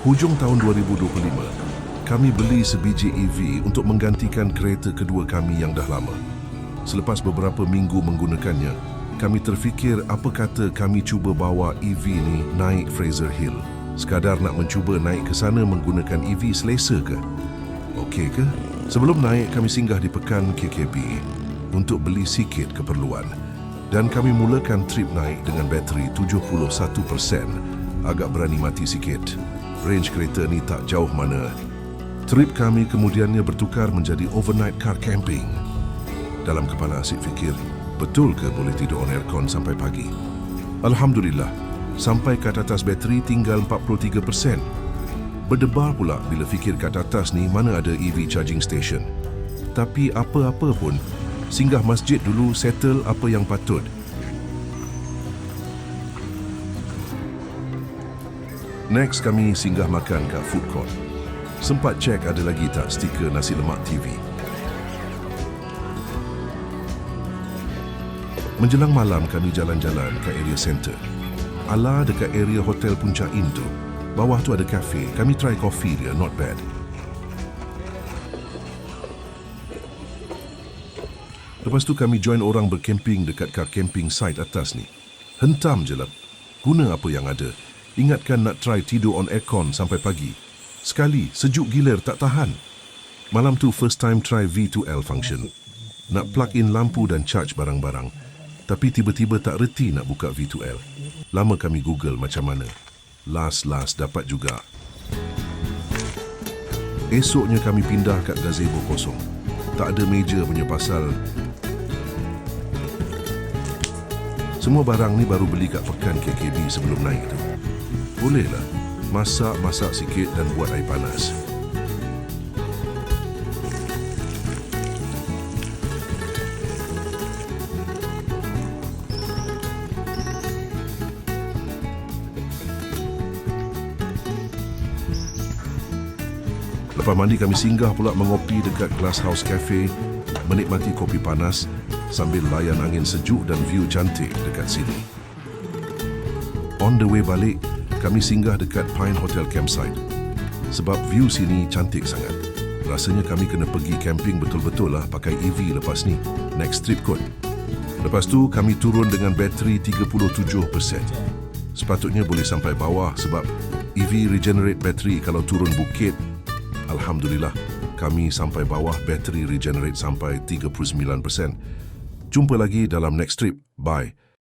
Hujung tahun 2025, kami beli sebiji EV untuk menggantikan kereta kedua kami yang dah lama. Selepas beberapa minggu menggunakannya, kami terfikir apa kata kami cuba bawa EV ni naik Fraser Hill. Sekadar nak mencuba naik ke sana menggunakan EV selesa ke? Okey ke? Sebelum naik, kami singgah di pekan KKB untuk beli sikit keperluan. Dan kami mulakan trip naik dengan bateri 71%. Agak berani mati sikit. Range kereta ni tak jauh mana. Trip kami kemudiannya bertukar menjadi overnight car camping. Dalam kepala asyik fikir, betul ke boleh tidur on aircon sampai pagi? Alhamdulillah, sampai kat atas bateri tinggal 43%. Berdebar pula bila fikir kat atas ni mana ada EV charging station. Tapi apa-apa pun, singgah masjid dulu settle apa yang patut. Next kami singgah makan kat food court. Sempat cek ada lagi tak stiker nasi lemak TV. Menjelang malam kami jalan-jalan ke area center. Ala dekat area hotel Puncak Inn tu. Bawah tu ada kafe. Kami try coffee dia, not bad. Lepas tu kami join orang bercamping dekat car camping site atas ni. Hentam je lah. Guna apa yang ada. Ingatkan nak try tidur on aircon sampai pagi. Sekali, sejuk gilir tak tahan. Malam tu first time try V2L function. Nak plug in lampu dan charge barang-barang. Tapi tiba-tiba tak reti nak buka V2L. Lama kami Google macam mana. Last dapat juga. Esoknya kami pindah kat gazebo kosong. Tak ada meja punya pasal. Semua barang ni baru beli kat pekan KKB sebelum naik tu. Bolehlah, masak sikit dan buat air panas. Lepas mandi kami singgah pula mengopi dekat Glass House Cafe, menikmati kopi panas sambil layan angin sejuk dan view cantik dekat sini. On the way balik, kami singgah dekat Pine Hotel Campsite. Sebab view sini cantik sangat. Rasanya kami kena pergi camping betul-betul lah pakai EV lepas ni. Next trip kot. Lepas tu kami turun dengan bateri 37%. Sepatutnya boleh sampai bawah sebab EV regenerate bateri kalau turun bukit. Alhamdulillah, kami sampai bawah bateri regenerate sampai 39%. Jumpa lagi dalam next trip. Bye.